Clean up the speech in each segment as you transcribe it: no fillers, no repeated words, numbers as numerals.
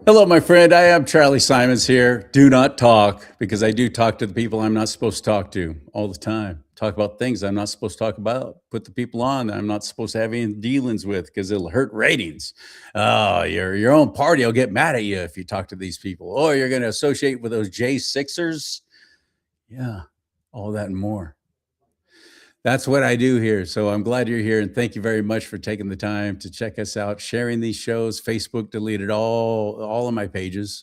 Hello, my friend. I am CharLee Simons here. Do not talk because I do talk to the people I'm not supposed to talk to all the time. Talk about things I'm not supposed to talk about. Put the people on that I'm not supposed to have any dealings with because it'll hurt ratings. Oh, your own party will get mad at you if you talk to these people. Or you're going to associate with those J6ers. Yeah, all that and more. That's what I do here. So I'm glad you're here. And thank you very much for taking the time to check us out, sharing these shows. Facebook deleted all of my pages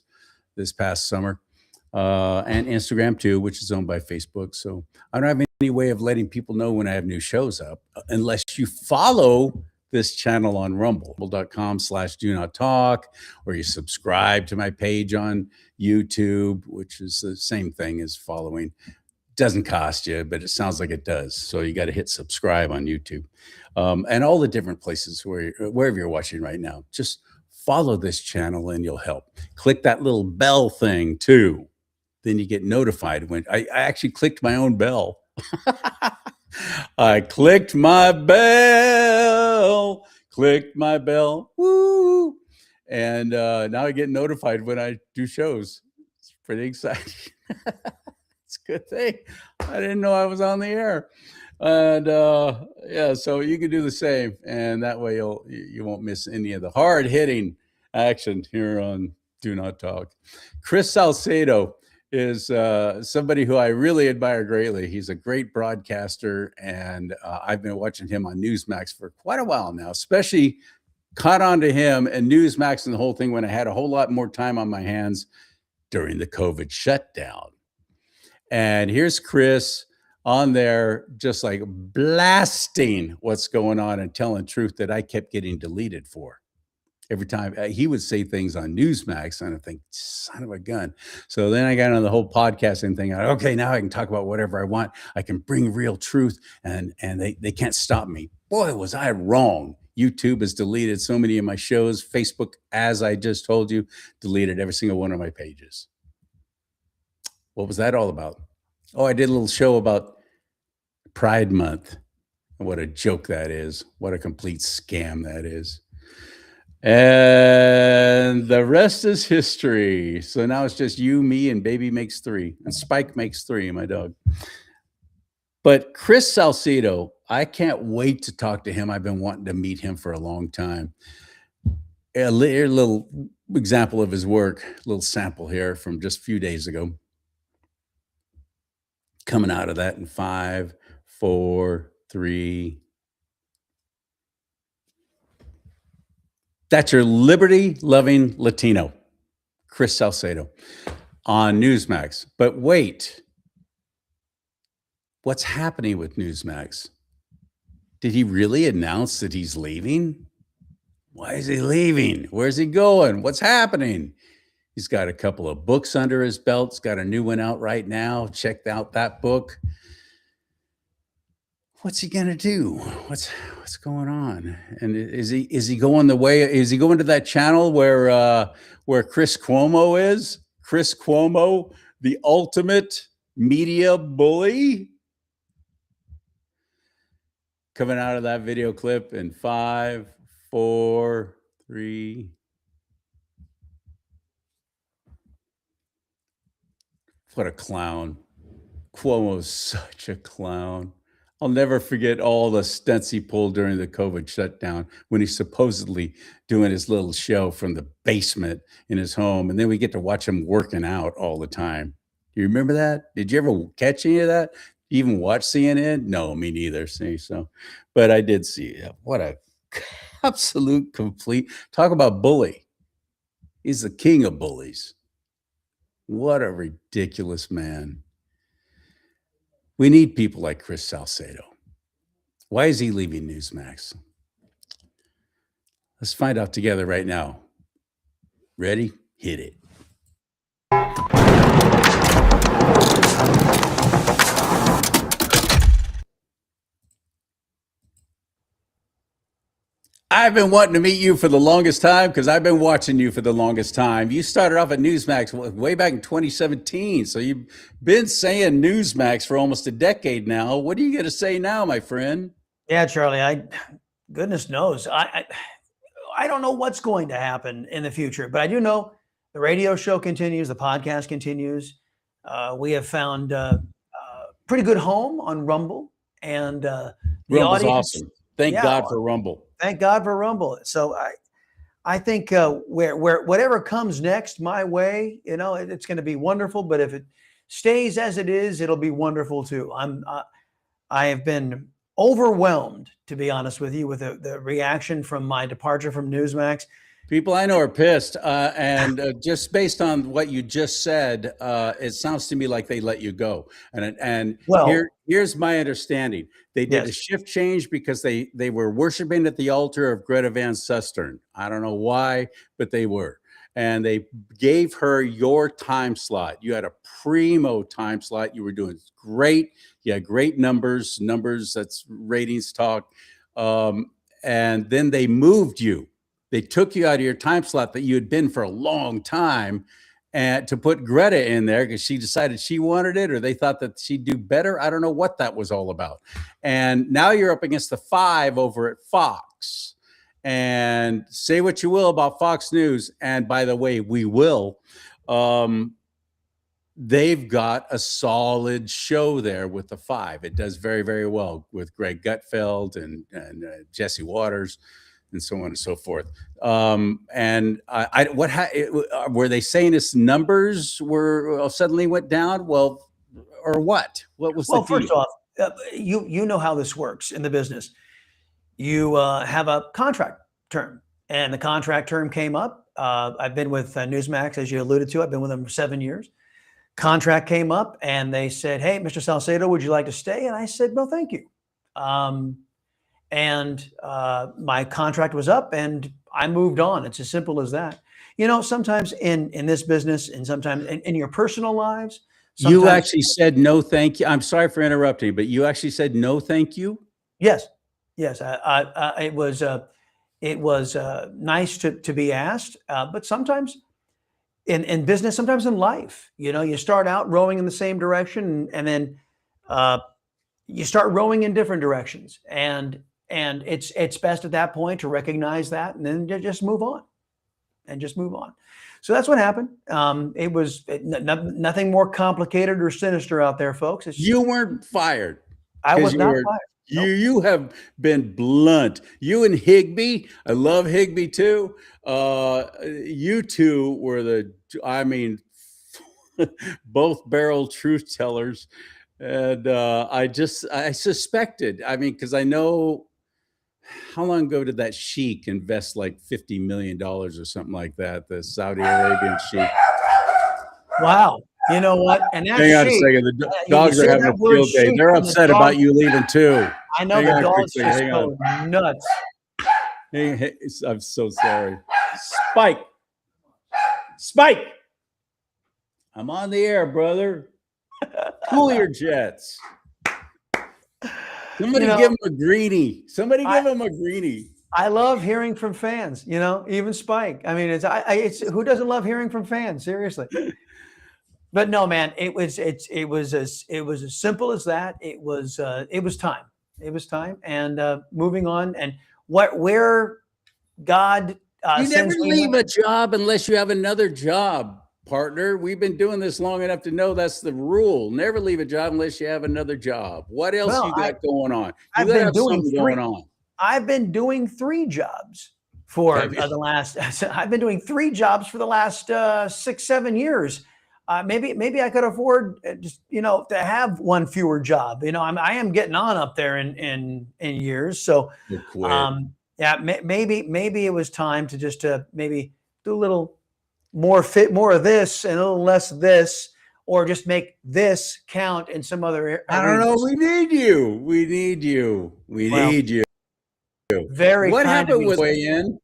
this past summer, and Instagram too, which is owned by Facebook. So I don't have any way of letting people know when I have new shows up unless you follow this channel on rumble.com/do not talk, or you subscribe to my page on YouTube, which is the same thing as following. Doesn't cost you, but it sounds like it does. So you got to hit subscribe on YouTube, and all the different places wherever you're watching right now. Just follow this channel and you'll help. Click that little bell thing too. Then you get notified when I actually clicked my own bell. I clicked my bell, woo, and now I get notified when I do shows. It's pretty exciting. It's a good thing. I didn't know I was on the air. And yeah, so you can do the same, and that way you won't miss any of the hard hitting action here on Do Not Talk. Chris Salcedo is somebody who I really admire greatly. He's a great broadcaster, and I've been watching him on Newsmax for quite a while now, especially caught on to him and Newsmax and the whole thing when I had a whole lot more time on my hands during the COVID shutdown. And here's Chris on there, just like blasting what's going on and telling truth that I kept getting deleted for. Every time he would say things on Newsmax, and I think, son of a gun. So then I got on the whole podcasting thing. Okay, now I can talk about whatever I want. I can bring real truth, and they can't stop me. Boy, was I wrong. YouTube has deleted so many of my shows. Facebook, as I just told you, deleted every single one of my pages. What was that all about? Oh, I did a little show about Pride Month. What a joke that is. What a complete scam that is. And the rest is history. So now it's just you, me, and baby makes three. And Spike makes three, my dog. But Chris Salcedo, I can't wait to talk to him. I've been wanting to meet him for a long time. A little example of his work, a little sample here from just a few days ago. Coming out of that in 5, 4, 3. That's your liberty-loving Latino, Chris Salcedo, on Newsmax. But wait, what's happening with Newsmax? Did he really announce that he's leaving? Why is he leaving? Where's he going? What's happening? He's got a couple of books under his belt. He's got a new one out right now. Check out that book. What's he gonna do? What's going on? And is he going the way? Is he going to that channel where Chris Cuomo is? Chris Cuomo, the ultimate media bully, coming out of that video clip in 5, 4, 3. What a clown. Cuomo's such a clown. I'll never forget all the stunts he pulled during the COVID shutdown when he's supposedly doing his little show from the basement in his home. And then we get to watch him working out all the time. Do you remember that? Did you ever catch any of that? Even watch CNN? No, me neither. See, so, but I did see it. What a absolute complete, talk about bully. He's the king of bullies. What a ridiculous man. We need people like Chris Salcedo. Why is he leaving Newsmax? Let's find out together right now. Ready? Hit it. I've been wanting to meet you for the longest time because I've been watching you for the longest time. You started off at Newsmax way back in 2017. So you've been saying Newsmax for almost a decade now. What are you going to say now, my friend? Yeah, CharLee, goodness knows. I don't know what's going to happen in the future, but I do know The radio show continues. The podcast continues. We have found pretty good home on Rumble, and the Rumble's audience. awesome. Thank God for Rumble. Thank God for Rumble. So I think where whatever comes next my way, it's going to be wonderful. But if it stays as it is, it'll be wonderful too. I have been overwhelmed, to be honest with you, with the reaction from my departure from Newsmax. People I know are pissed, and just based on what you just said, it sounds to me like they let you go. And here's my understanding: they did a shift change because they were worshiping at the altar of Greta Van Susteren. I don't know why, but they were, and they gave her your time slot. You had a primo time slot. You were doing great. You had great numbers. That's ratings talk, and then they moved you. They took you out of your time slot that you had been for a long time, and to put Greta in there because she decided she wanted it, or they thought that she'd do better. I don't know what that was all about. And now you're up against the 5 over at Fox. And say what you will about Fox News. And by the way, we will. They've got a solid show there with the 5. It does very, very well with Greg Gutfeld and Jesse Waters, and so on and so forth. And were they saying his numbers were suddenly went down? Well, or what? What was the first off, you know how this works in the business. You have a contract term, and the contract term came up. I've been with Newsmax, as you alluded to. I've been with them for 7 years. Contract came up, and they said, "Hey, Mr. Salcedo, would you like to stay?" And I said, "No, thank you." And my contract was up, and I moved on. It's as simple as that. Sometimes in this business, and sometimes in your personal lives, you actually said no, thank you. I'm sorry for interrupting, but you actually said no, thank you. Yes. It was nice to be asked, but sometimes in business, sometimes in life, you start out rowing in the same direction, and then you start rowing in different directions, and it's best at that point to recognize that, and then just move on. So that's what happened. It was nothing more complicated or sinister out there, folks. You weren't fired. I was not fired. You have been blunt. You and Higbee, I love Higbee too. You two were both barrel truth tellers. And I suspected, because I know, how long ago did that sheik invest like $50 million or something like that? The Saudi Arabian sheik. Wow. You know what? And that hang on a second. The dogs are having a field day. They're upset about you leaving too. I know the dogs just go nuts. Hey, I'm so sorry. Spike. I'm on the air, brother. Cool your jets. Somebody give him a greenie. Give him a greenie. I love hearing from fans, even Spike. It's who doesn't love hearing from fans? Seriously. But no, man, it was as simple as that. It was time. It was time, and moving on. And where God you never leave a job unless you have another job, partner. We've been doing this long enough to know that's the rule. Never leave a job unless you have another job. What else you got going on? You gotta have something going on. I've been doing 3 jobs for the last. I've been doing 3 jobs for the last 6-7 years. Maybe I could afford just to have one fewer job. I am getting on up there in years. So maybe it was time to just maybe do a little more of this and a little less of this, or just make this count in some other areas. I don't know. We need you. We need you. Very. What happened with OAN?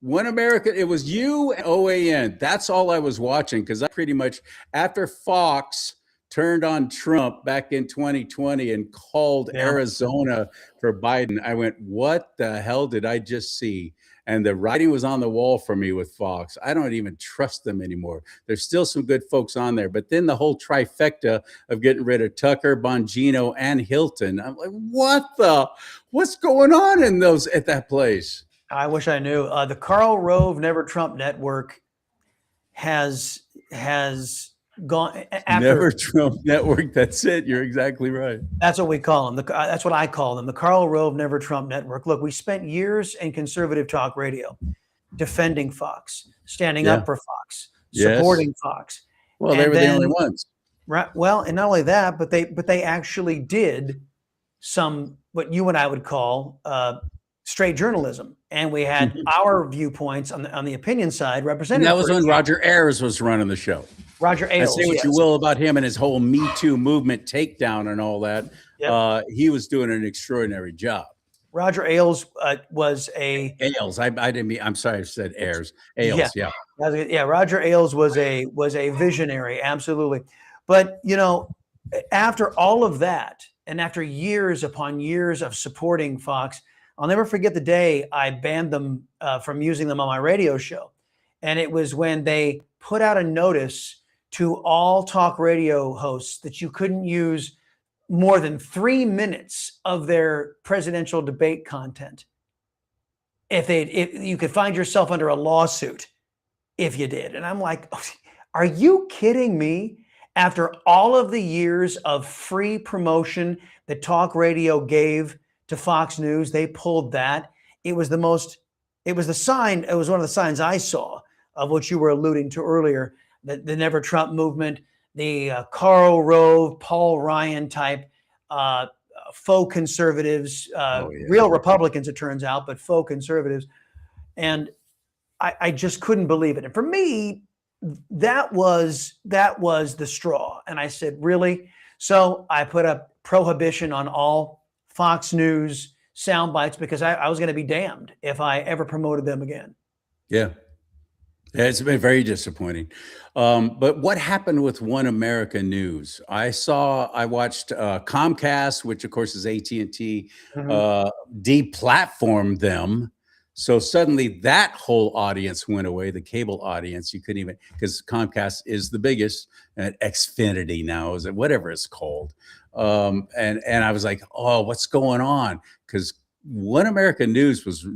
One America, it was you and OAN. That's all I was watching, because I pretty much, after Fox turned on Trump back in 2020 and called Arizona for Biden, I went, what the hell did I just see? And the writing was on the wall for me with Fox. I don't even trust them anymore. There's still some good folks on there, but then the whole trifecta of getting rid of Tucker, Bongino, and Hilton. I'm like, what's going on at that place? I wish I knew. The Karl Rove Never Trump Network has gone after. Never Trump Network. That's it. You're exactly right. That's what we call them. That's what I call them. The Karl Rove Never Trump Network. Look, we spent years in conservative talk radio defending Fox, standing Yeah. up for Fox, Yes. supporting Fox. Well, they And were the only then, ones. right, well, and not only that, but they actually did some what you and I would call straight journalism, and we had our viewpoints on the opinion side And represented. that For was when example, Roger Ayers was running the show. Roger And say Ailes, what you yes, will about him and his whole Me Too movement takedown and all that. yep. He was doing an extraordinary job. Roger Ailes was a Ailes. I didn't mean, I'm sorry, I said Ayers. yeah, Ailes, yeah. yeah. Roger Ailes was a visionary, absolutely. But after all of that, and after years upon years of supporting Fox, I'll never forget the day I banned them from using them on my radio show. And it was when they put out a notice to all talk radio hosts that you couldn't use more than 3 minutes of their presidential debate content. If you could find yourself under a lawsuit if you did. And I'm like, are you kidding me? After all of the years of free promotion that talk radio gave to Fox News, they pulled that. It was one of the signs I saw of what you were alluding to earlier, the Never Trump movement, the Karl Rove, Paul Ryan type faux conservatives, real Republicans, it turns out, but faux conservatives. And I just couldn't believe it. And for me, that was the straw. And I said, really? So I put a prohibition on all Fox News sound bites because I was going to be damned if I ever promoted them again. Yeah. It's been very disappointing. But what happened with One America News? I watched Comcast, which of course is AT&T, deplatformed them. So suddenly that whole audience went away, the cable audience. You couldn't even, because Comcast is the biggest, and Xfinity now, is it whatever it's called. And I was like, oh, what's going on? Because One America News was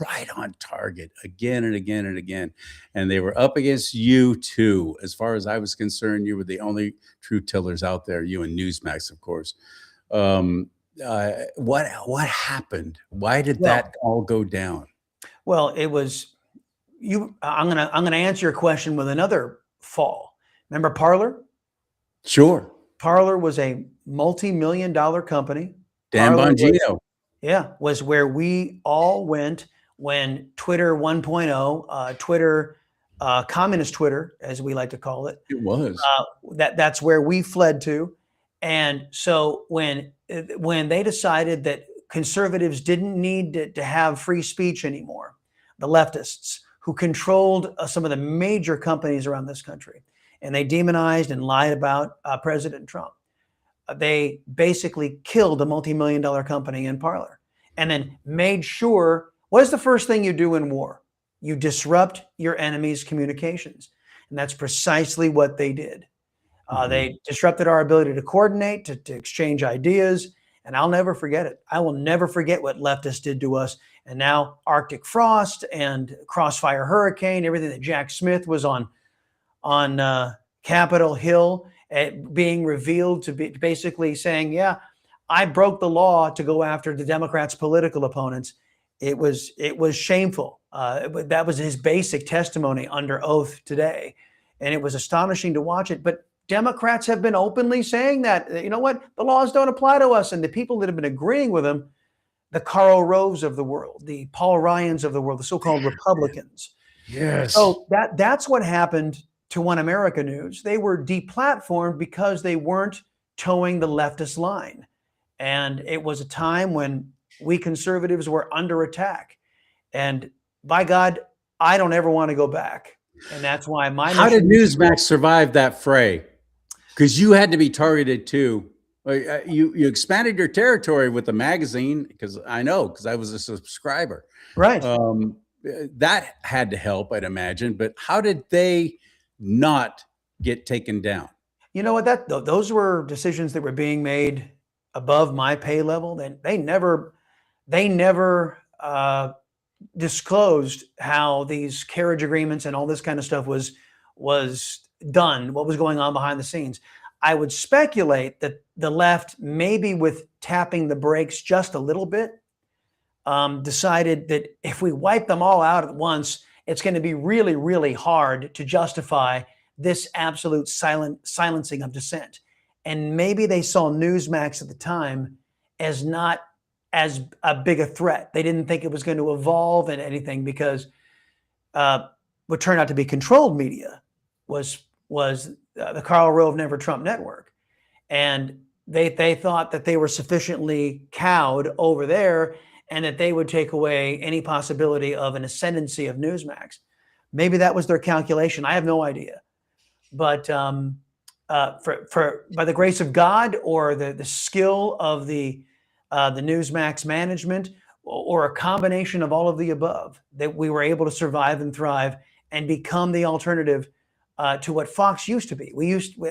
right on target again and again and again. And they were up against you too. As far as I was concerned, you were the only true tillers out there, you and Newsmax, of course. What happened? Why did that all go down? Well, it was you. I'm gonna answer your question with another fall. Remember Parler? Sure. Parler was a multi-million-dollar company. Dan Bongino. Was where we all went when Twitter 1.0, Twitter, communist Twitter, as we like to call it. It was. That's where we fled to. And so when they decided that conservatives didn't need to have free speech anymore, the leftists who controlled some of the major companies around this country, and they demonized and lied about President Trump, they basically killed a multi-million-dollar company in Parler, and then made sure, what is the first thing you do in war? You disrupt your enemy's communications. And that's precisely what they did. They disrupted our ability to coordinate, to exchange ideas. And I'll never forget it. I will never forget what leftists did to us. And now Arctic Frost and Crossfire Hurricane, everything that Jack Smith was on Capitol Hill, being revealed to be basically saying, yeah, I broke the law to go after the Democrats' political opponents. It was shameful. That was his basic testimony under oath today. And it was astonishing to watch it. But Democrats have been openly saying that, you know what, the laws don't apply to us. And the people that have been agreeing with him, the Karl Roves of the world, the Paul Ryans of the world, the so-called Republicans. Yes. So that's what happened to One America News. They were deplatformed because they weren't towing the leftist line. And it was a time when we conservatives were under attack. And by God, I don't ever want to go back. And that's why How did Newsmax survive that fray? Because you had to be targeted too. You expanded your territory with the magazine, because I was a subscriber. Right. That had to help, I'd imagine. But how did they not get taken down? You know what? Those were decisions that were being made above my pay level. They never disclosed how these carriage agreements and all this kind of stuff was was done, what was going on behind the scenes. I would speculate that the left, maybe with tapping the brakes just a little bit, decided that if we wipe them all out at once, it's going to be really, really hard to justify this absolute silencing of dissent. And maybe they saw Newsmax at the time as not as a big a threat. They didn't think it was going to evolve into anything because what turned out to be controlled media was the Karl Rove Never Trump network, and they thought that they were sufficiently cowed over there, and that they would take away any possibility of an ascendancy of Newsmax. Maybe that was their calculation. I have no idea, but for by the grace of God or the skill of the Newsmax management, or a combination of all of the above, that we were able to survive and thrive and become the alternative to what Fox used to be.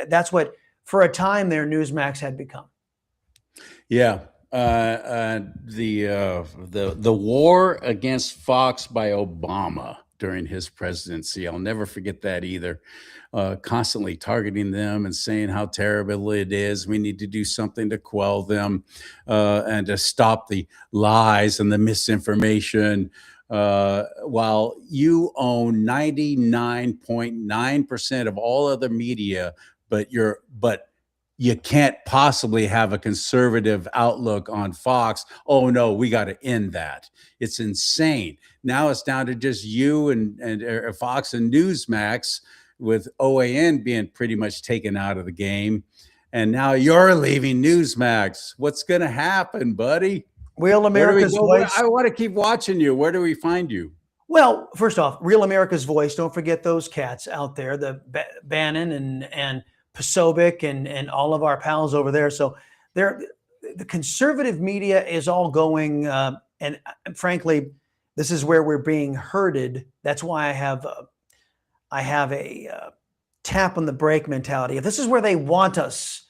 That's what, for a time there, Newsmax had become. Yeah. The war against Fox by Obama during his presidency, I'll never forget that either. Constantly targeting them and saying how terrible it is. We need to do something to quell them and to stop the lies and the misinformation. While you own 99.9% of all other media, but you can't possibly have a conservative outlook on Fox. Oh no, we got to end that. It's insane. Now it's down to just you and Fox and Newsmax, with OAN being pretty much taken out of the game. And now you're leaving Newsmax. What's going to happen, buddy? Real America's Voice. I want to keep watching you. Where do we find you? Well, first off, Real America's Voice. Don't forget those cats out there, the Bannon and Posobiec and all of our pals over there. So the conservative media is all going, and frankly, this is where we're being herded. That's why I have a tap on the brake mentality. If this is where they want us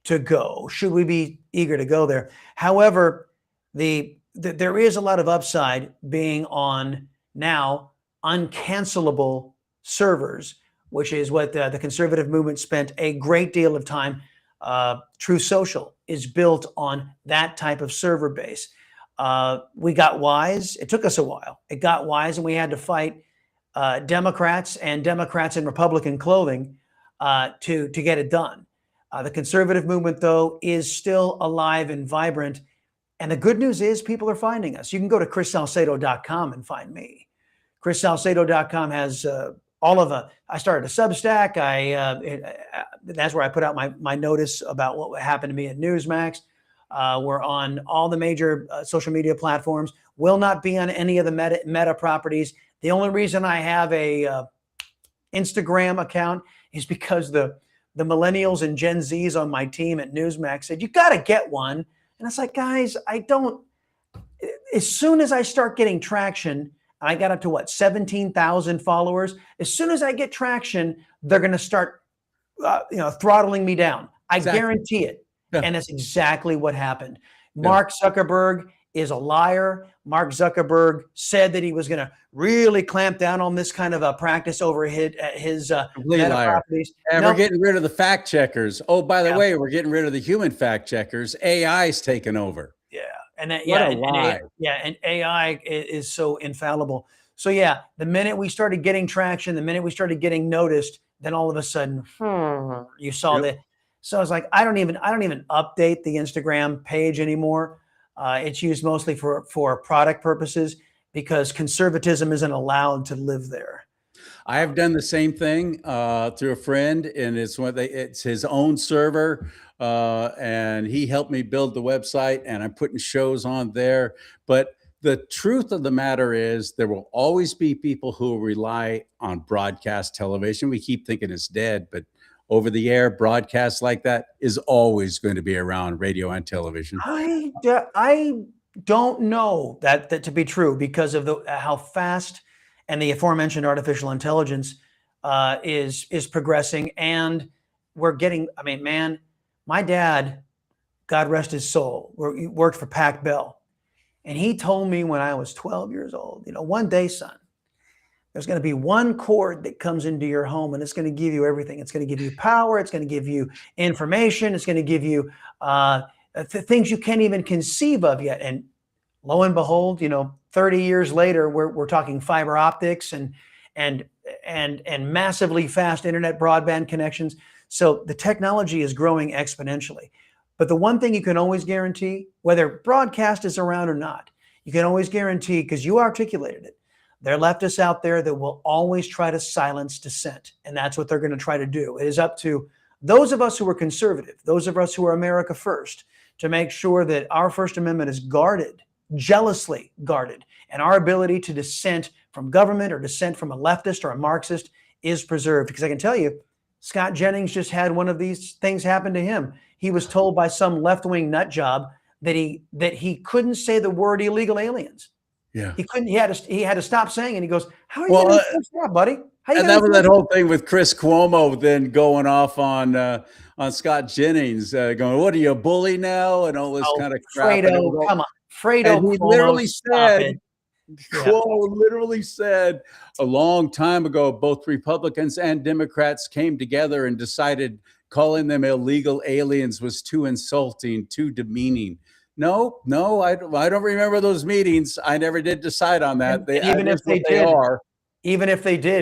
to go, should we be eager to go there? However, there is a lot of upside being on now uncancelable servers, which is what the conservative movement spent a great deal of time. True Social is built on that type of server base. We got wise. It took us a while. It got wise, and we had to fight Democrats and Democrats in Republican clothing to get it done. The conservative movement, though, is still alive and vibrant. And the good news is people are finding us. You can go to chrissalcedo.com and find me. chrissalcedo.com has all of I started a Substack. That's where I put out my notice about what happened to me at Newsmax. We're on all the major social media platforms. Will not be on any of the meta properties. The only reason I have a Instagram account is because the millennials and Gen Zs on my team at Newsmax said, you got to get one. And it's like, guys, I don't. As soon as I start getting traction, I got up to what, 17,000 followers. As soon as I get traction, they're going to start, throttling me down. I guarantee it. Yeah. And that's exactly what happened. Mark Zuckerberg is a liar. Mark Zuckerberg said that he was going to really clamp down on this kind of a practice over his meta properties. And we're getting rid of the fact checkers. Oh, by the way, we're getting rid of the human fact checkers. AI's taken over. Yeah. And AI is so infallible. So yeah, the minute we started getting traction, the minute we started getting noticed, then all of a sudden you saw that. So I was like, I don't even update the Instagram page anymore. It's used mostly for product purposes because conservatism isn't allowed to live there. I have done the same thing through a friend, and it's his own server, and he helped me build the website, and I'm putting shows on there. But the truth of the matter is there will always be people who rely on broadcast television. We keep thinking it's dead, but over the air broadcasts like that is always going to be around, radio and television. I don't know that to be true because of how fast and the aforementioned artificial intelligence is progressing, and we're getting. I mean, man, my dad, God rest his soul, worked for Pac Bell, and he told me when I was 12 years old, one day, son, There's going to be one cord that comes into your home, and it's going to give you everything. It's going to give you power. It's going to give you information. It's going to give you things you can't even conceive of yet. And lo and behold, 30 years later, we're talking fiber optics and massively fast internet broadband connections. So the technology is growing exponentially. But the one thing you can always guarantee, whether broadcast is around or not, you can always guarantee, because you articulated it, there are leftists out there that will always try to silence dissent. And that's what they're going to try to do. It is up to those of us who are conservative, those of us who are America first, to make sure that our First Amendment is guarded, jealously guarded, and our ability to dissent from government or dissent from a leftist or a Marxist is preserved. Because I can tell you, Scott Jennings just had one of these things happen to him. He was told by some left-wing nut job that he couldn't say the word illegal aliens. Yeah. He couldn't. He had to stop saying, and he goes, "How are you going to enforce that, buddy?" And that was that whole thing with Chris Cuomo then going off on Scott Jennings, going, "What are you, a bully now?" and all this kind of crap. Fredo, come on, Fredo. And he literally said, Cuomo literally said a long time ago, both Republicans and Democrats came together and decided calling them illegal aliens was too insulting, too demeaning. No, I don't remember those meetings. I never did decide on that. Even if they did,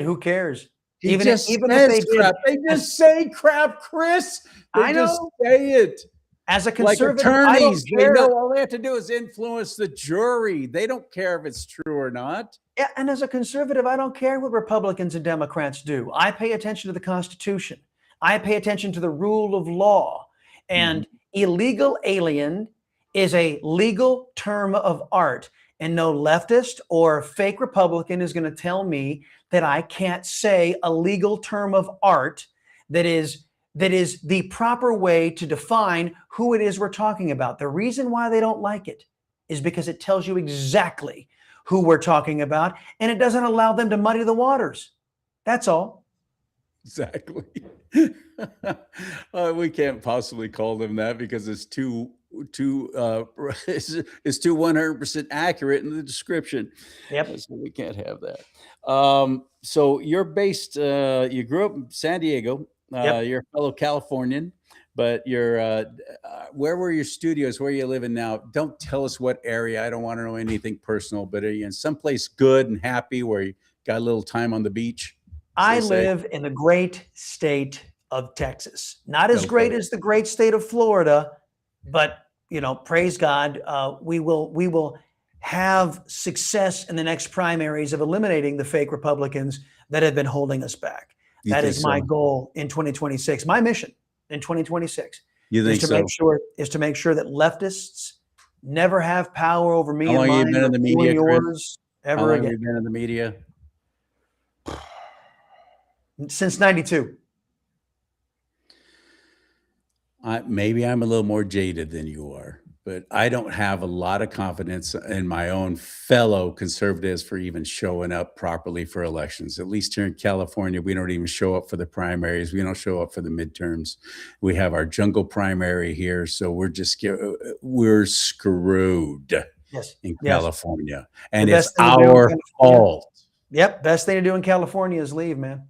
who cares? Even if they did, they just say crap, Chris. They just say it. As a conservative, like attorneys, they know all they have to do is influence the jury. They don't care if it's true or not. Yeah, and as a conservative, I don't care what Republicans and Democrats do. I pay attention to the Constitution. I pay attention to the rule of law. And illegal alien is a legal term of art. And no leftist or fake Republican is going to tell me that I can't say a legal term of art that is the proper way to define who it is we're talking about. The reason why they don't like it is because it tells you exactly who we're talking about, and it doesn't allow them to muddy the waters. That's all. Exactly. We can't possibly call them that because it's too 100% accurate in the description. Yep. So we can't have that. So you're based, you grew up in San Diego. You're a fellow Californian, but you're, where were your studios? Where are you living now? Don't tell us what area. I don't want to know anything personal, but are you in someplace good and happy where you got a little time on the beach? I live in the great state of Texas. Not as great as the great state of Florida, but praise God, we will have success in the next primaries of eliminating the fake Republicans that have been holding us back. That is my goal in 2026. My mission in 2026 is to make sure that leftists never have power over me and mine, been in the media, yours ever How long again. have you been in the media? Since 92. Maybe I'm a little more jaded than you are, but I don't have a lot of confidence in my own fellow conservatives for even showing up properly for elections. At least here in California, we don't even show up for the primaries. We don't show up for the midterms. We have our jungle primary here, so we're screwed in California, and it's our fault. Yep, best thing to do in California is leave, man.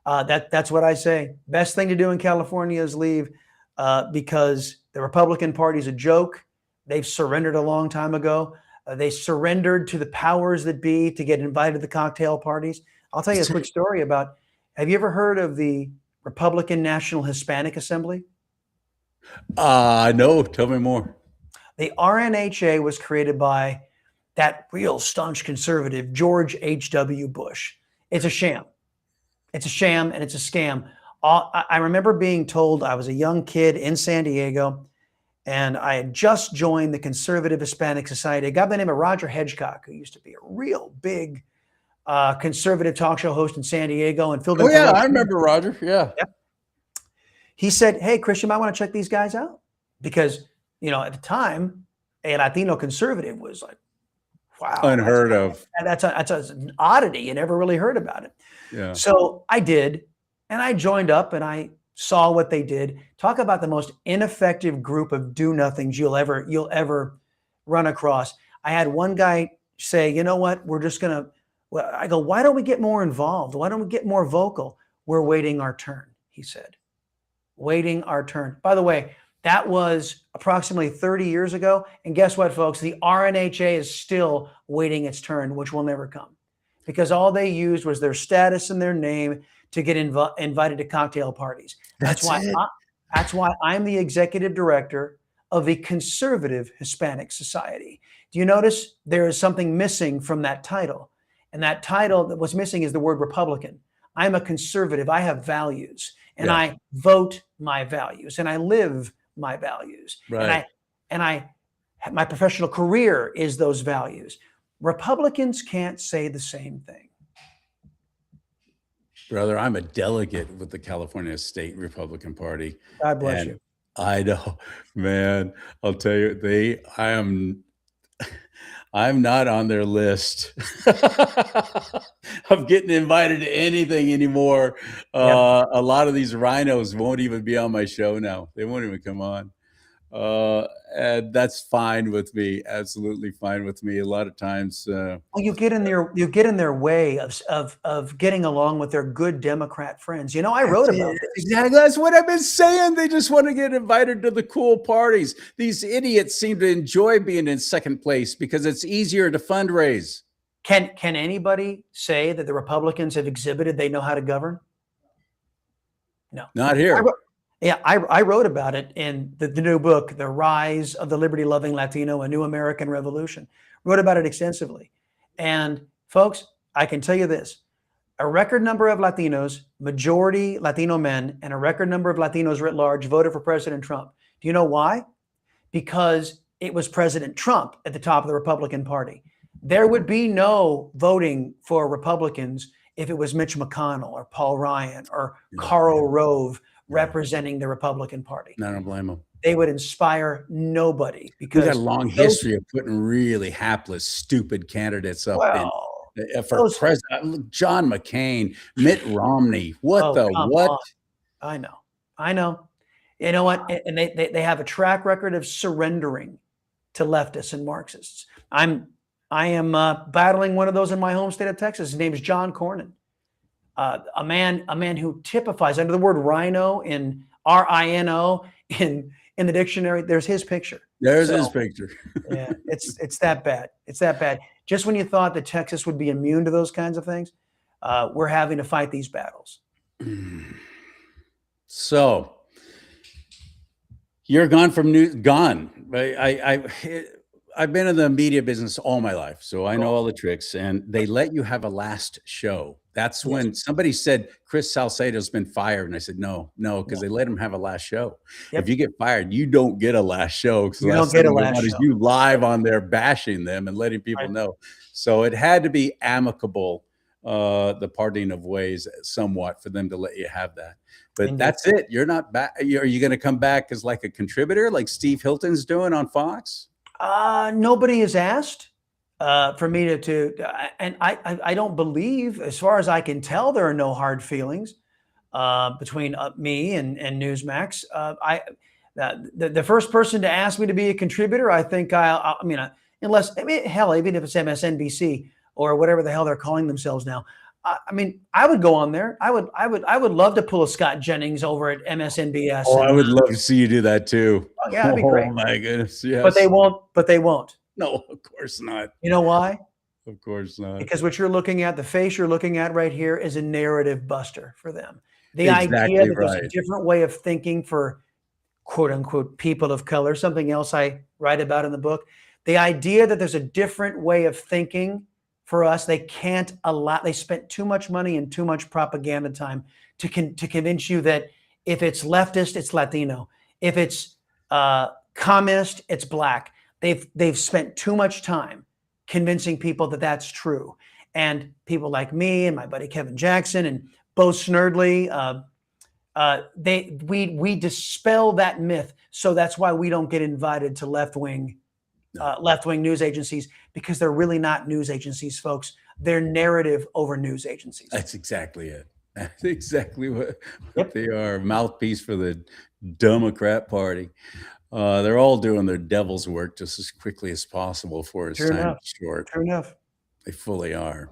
That's what I say. Best thing to do in California is leave. Because the Republican Party's a joke. They've surrendered a long time ago. They surrendered to the powers that be to get invited to the cocktail parties. I'll tell you a quick story about, have you ever heard of the Republican National Hispanic Assembly? No, tell me more. The RNHA was created by that real staunch conservative, George H.W. Bush. It's a sham. It's a sham and it's a scam. I remember being told, I was a young kid in San Diego, and I had just joined the Conservative Hispanic Society. A guy by the name of Roger Hedgecock, who used to be a real big conservative talk show host in San Diego and filled in. Oh, yeah, I remember Roger. Yeah. Yep. He said, "Hey, Chris, you might want to check these guys out." Because, at the time, a Latino conservative was like, wow. Unheard of. That's an oddity. You never really heard about it. Yeah. So I did. And I joined up and I saw what they did. Talk about the most ineffective group of do-nothings you'll ever run across. I had one guy say, "You know what? We're just going to Well, I go, why don't we get more involved? Why don't we get more vocal? We're waiting our turn, he said. Waiting our turn. By the way, that was approximately 30 years ago. And guess what, folks? The RNHA is still waiting its turn, which will never come because all they used was their status and their name to get invited to cocktail parties. That's That's why it. that's why I'm the executive director of the Conservative Hispanic Society. Do you notice there is something missing from that title? And that title that was missing is the word Republican. I'm a conservative. I have values and Yeah, I vote my values and I live my values. And right. I my professional career is those values. Republicans can't say the same thing. Brother, I'm a delegate with the California State Republican Party, God bless and you. I know, man, I'll tell you, I'm not on their list of getting invited to anything anymore. Yep. A lot of these rhinos won't even be on my show now. They won't even come on. Uh, and that's fine with me. Absolutely fine with me. A lot of times, Well, you get in their way of getting along with their good Democrat friends. You know, I that's wrote it. about this. Exactly. That's what I've been saying. They just want to get invited to the cool parties. These idiots seem to enjoy being in second place because it's easier to fundraise. Can anybody say that the Republicans have exhibited they know how to govern? No. Not I here. wrote, yeah, I wrote about it in the new book, The Rise of the Liberty Loving Latino, A New American Revolution. Wrote about it extensively. And folks, I can tell you this a record number of Latinos, majority Latino men, and a record number of Latinos writ large voted for President Trump. Do you know why? Because it was President Trump at the top of the Republican Party. There would be no voting for Republicans if it was Mitch McConnell or Paul Ryan or Yeah, Karl Rove yeah. representing the Republican Party. I don't blame them. They would inspire nobody We got a because long those, history of putting really hapless, stupid candidates up in well, for those, president. Look, John McCain, Mitt Romney. What oh, the come what? on. I know. I know. You know what? And they have a track record of surrendering to leftists and Marxists. I am battling one of those in my home state of Texas. His name is John Cornyn, a man who typifies under the word rhino in RINO in the dictionary. There's his picture. There's his So picture. yeah, it's that bad. It's that bad. Just when you thought that Texas would be immune to those kinds of things, we're having to fight these battles. So you're gone from gone. I've been in the media business all my life, so I know Cool. all the tricks. And they let you have a last show. That's Yes. when somebody said Chris Salcedo's been fired, and I said no, because No. they let him have a last show. If Yep. you get fired, you don't get a last show because the You don't last get thing a they last want is show. you live on there bashing them and letting people Right. know. So it had to be amicable, the parting of ways somewhat for them to let you have that. But Indeed. that's it. You're not back. Are you going to come back as like a contributor, like Steve Hilton's doing on Fox? Nobody has asked for me and I don't believe, as far as I can tell, there are no hard feelings between me and Newsmax. The first person to ask me to be a contributor, I think hell, even if it's MSNBC or whatever the hell they're calling themselves now. I would go on there. I would love to pull a Scott Jennings over at MSNBS. Oh, I And would love to see you do that too. oh yeah, that'd be great. Oh my goodness, But they yes. won't. But they won't. No, of course not. You know why? Of course not. Because what you're looking at, the face you're looking at right here is a narrative buster for them. The idea Exactly that there's a right. different way of thinking for quote unquote people of color, something else I write about in the book. The idea that there's a different way of thinking for us, they can't allow, they spent too much money and too much propaganda time to convince you that if it's leftist, it's Latino. If it's communist, it's black. They've spent too much time convincing people that that's true. And people like me and my buddy Kevin Jackson and Bo Snerdley, we dispel that myth. So that's why we don't get invited to left-wing news agencies, because they're really not news agencies, folks. They're narrative over news agencies. That's exactly it. That's exactly what Yep. they are. Mouthpiece for the Democrat Party. They're all doing their devil's work just as quickly as possible for as True time enough. is short. True enough. They fully are.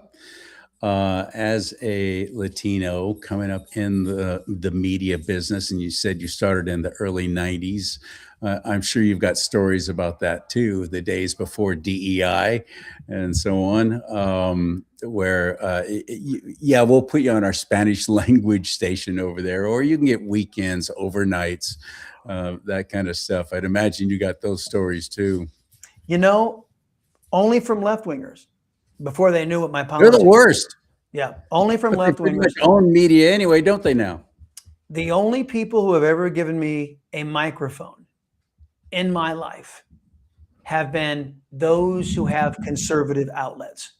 as a Latino coming up in the media business, and you said you started in the early '90s. I'm sure you've got stories about that too, the days before DEI and so on, where, yeah, we'll put you on our Spanish language station over there, or you can get weekends, overnights, that kind of stuff. I'd imagine you got those stories too. You know, only from left-wingers before they knew what my They're the politics were. worst, Yeah, only from but they pretty left-wingers. much own media anyway, don't they now? The only people who have ever given me a microphone in my life have been those who have conservative outlets.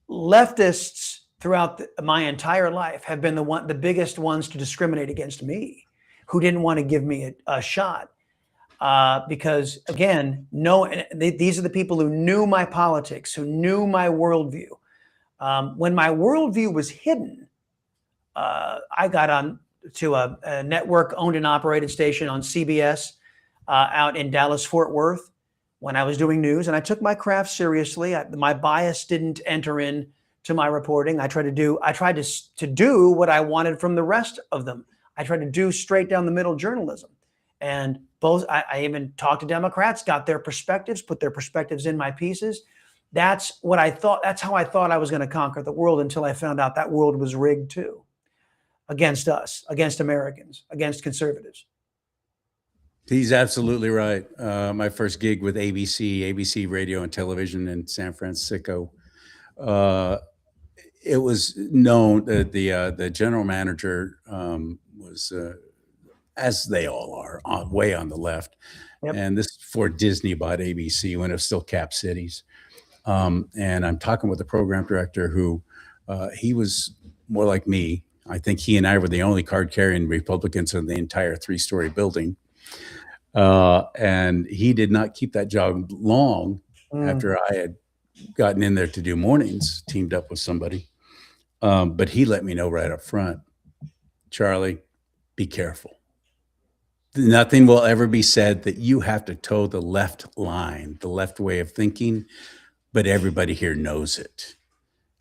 Leftists throughout my entire life have been the biggest ones to discriminate against me, who didn't want to give me a shot. Because again, these are the people who knew my politics, who knew my worldview. When my worldview was hidden, I got on to a network owned and operated station on CBS out in Dallas, Fort Worth, when I was doing news, and I took my craft seriously. My bias didn't enter in to my reporting. I tried to do what I wanted from the rest of them. I tried to do straight down the middle journalism. And I even talked to Democrats, got their perspectives, put their perspectives in my pieces. That's what I thought. That's how I thought I was going to conquer the world, until I found out that world was rigged too, against us, against Americans, against conservatives. He's absolutely right. My first gig with ABC Radio and Television in San Francisco, it was known that the general manager was, as they all are, way on the left. Yep. And this is before Disney bought ABC, when it was still Cap Cities. And I'm talking with the program director who he was more like me. I think he and I were the only card-carrying Republicans in the entire 3-story building. And he did not keep that job long after I had gotten in there to do mornings, teamed up with somebody. But he let me know right up front, Charlie, be careful. Nothing will ever be said that you have to toe the left line, the left way of thinking, but everybody here knows it.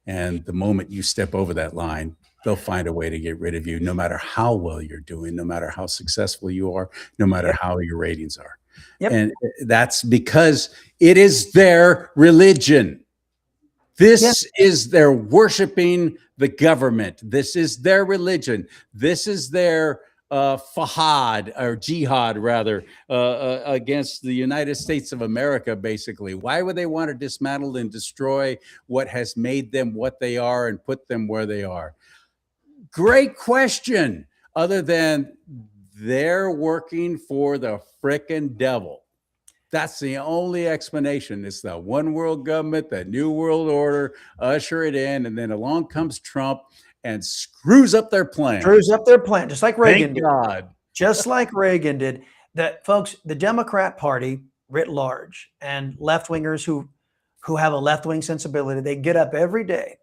And the moment you step over that line, they'll find a way to get rid of you, no matter how well you're doing, no matter how successful you are, no matter how your ratings are. Yep. And that's because it is their religion. This is their worshiping the government. This is their religion. This is their fahad, or jihad rather, against the United States of America, basically. Why would they want to dismantle and destroy what has made them what they are and put them where they are? Great question. Other than they're working for the frickin' devil. That's the only explanation. It's the one world government, the new world order, usher it in, and then along comes Trump and screws up their plan. Screws up their plan, just like Reagan Thank did. God. Just like Reagan did. That, folks, the Democrat Party writ large, and left-wingers who have a left-wing sensibility, they get up every day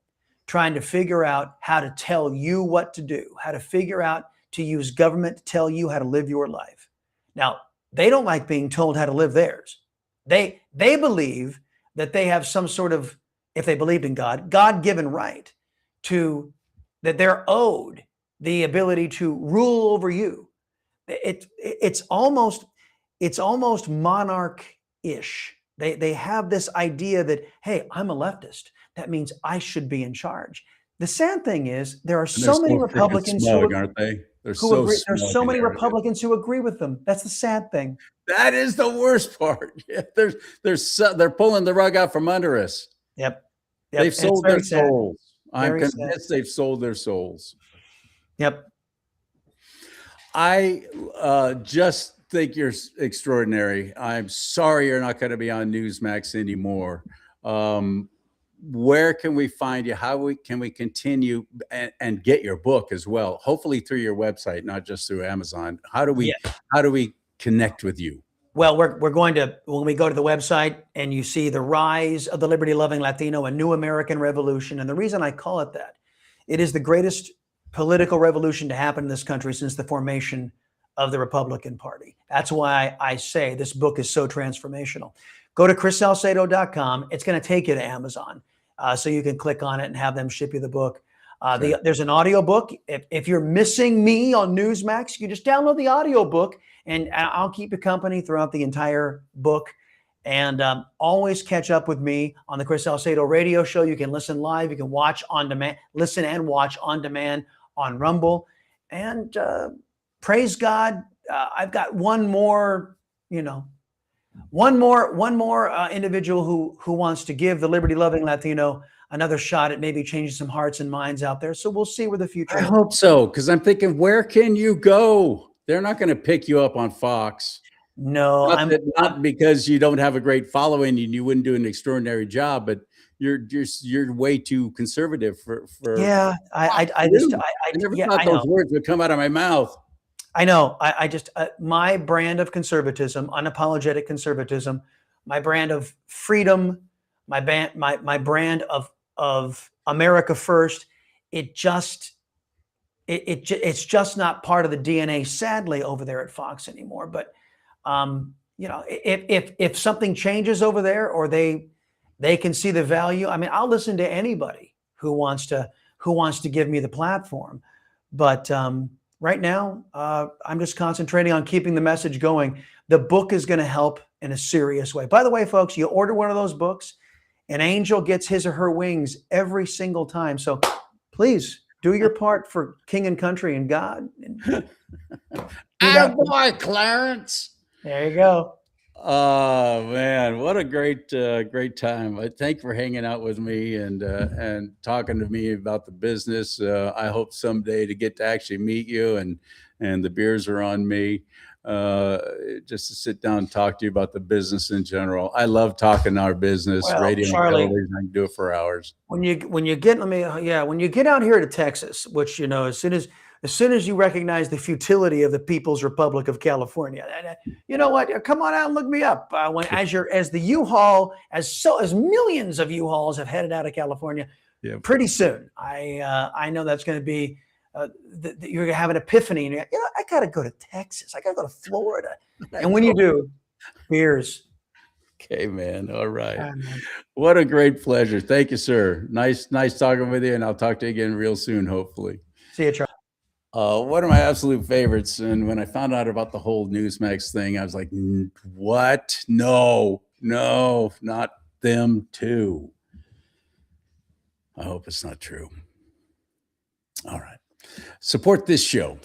trying to figure out how to tell you what to do, how to figure out to use government to tell you how to live your life. Now, they don't like being told how to live theirs. They believe that they have some sort of, if they believed in God, God-given right that they're owed the ability to rule over you. It's almost monarch-ish. They have this idea that, hey, I'm a leftist. That means I should be in charge. The sad thing is, there are so many Republicans smug, aren't they? There's so many Republicans who agree with them. That's the sad thing. That is the worst part. Yeah, they're pulling the rug out from under us. Yep. They've sold their souls. I'm Very convinced they've sold their souls. Yep. I just think you're extraordinary. I'm sorry you're not going to be on Newsmax anymore. Where can we find you? How can we continue and get your book as well? Hopefully through your website, not just through Amazon. How do we connect with you? Well, we're going to, when we go to the website and you see the rise of the liberty-loving Latino, a new American revolution. And the reason I call it that, it is the greatest political revolution to happen in this country since the formation of the Republican Party. That's why I say this book is so transformational. Go to chrissalcedo.com. It's going to take you to Amazon. so you can click on it and have them ship you the book. Okay. There's an audio book. If you're missing me on Newsmax, you just download the audio book, and I'll keep you company throughout the entire book. And always catch up with me on the Chris Salcedo radio show. You can listen live. You can watch on demand, listen and watch on demand on Rumble. And praise God, I've got one more individual who wants to give the liberty loving Latino another shot at maybe changing some hearts and minds out there. So we'll see where the future I is. hope so, because I'm thinking, where can you go? They're not going to pick you up on Fox. No, Not because you don't have a great following and you wouldn't do an extraordinary job, but you're way too conservative for. Yeah, I never yeah, thought I those know. words would come out of my mouth. I know. I just my brand of conservatism, unapologetic conservatism, my brand of freedom, my brand of America first. It's just not part of the DNA, sadly, over there at Fox anymore. But if something changes over there, or they can see the value, I mean, I'll listen to anybody who wants to give me the platform. But right now, I'm just concentrating on keeping the message going. The book is going to help in a serious way. By the way, folks, you order one of those books, an angel gets his or her wings every single time. So please do your part for King and Country and God. And oh boy, Clarence. There you go. Oh man, what a great time. I thank you for hanging out with me and talking to me about the business. I hope someday to get to actually meet you, and the beers are on me. Just to sit down and talk to you about the business in general. I love talking our business, Well, radio and CharLee, television. I can do it for hours. when you get when you get out here to Texas, which as soon as you recognize the futility of the People's Republic of California, you know what? Come on out and look me up. As the U-Haul, as millions of U-Hauls have headed out of California, pretty soon. I know that's going to be. You're gonna have an epiphany, and I gotta go to Texas. I gotta go to Florida. And when you do, beers. Okay, man. All right. What a great pleasure. Thank you, sir. Nice talking with you, and I'll talk to you again real soon, hopefully. See you, Charlie. One of my absolute favorites, and when I found out about the whole Newsmax thing, I was like, what? No, not them too. I hope it's not true. All right. Support this show.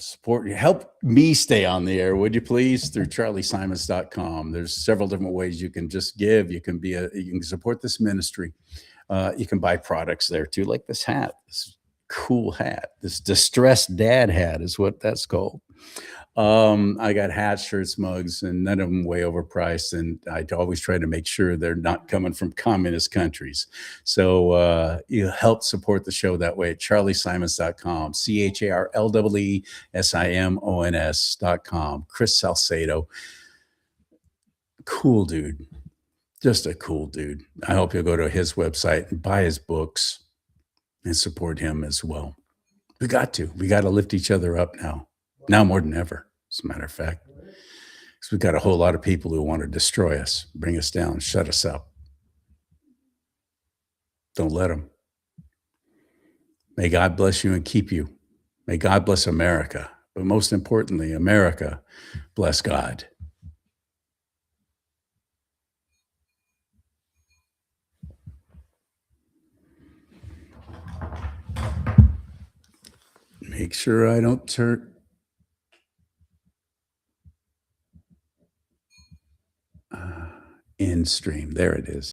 Help me stay on the air, would you please, through CharLeeSimons.com. There's several different ways you can just give. You can support this ministry. You can buy products there too, like this hat, this cool hat, this distressed dad hat is what that's called. I got hats, shirts, mugs, and none of them way overpriced. And I always try to make sure they're not coming from communist countries. So you help support the show that way at CharLeeSimons.com, CharLeeSimons.com. Chris Salcedo, cool dude, just a cool dude. I hope you'll go to his website and buy his books and support him as well. We got to lift each other up now more than ever. As a matter of fact, because we've got a whole lot of people who want to destroy us, bring us down, shut us up. Don't let them. May God bless you and keep you. May God bless America. But most importantly, America, bless God. Make sure I don't turn. End stream. There it is.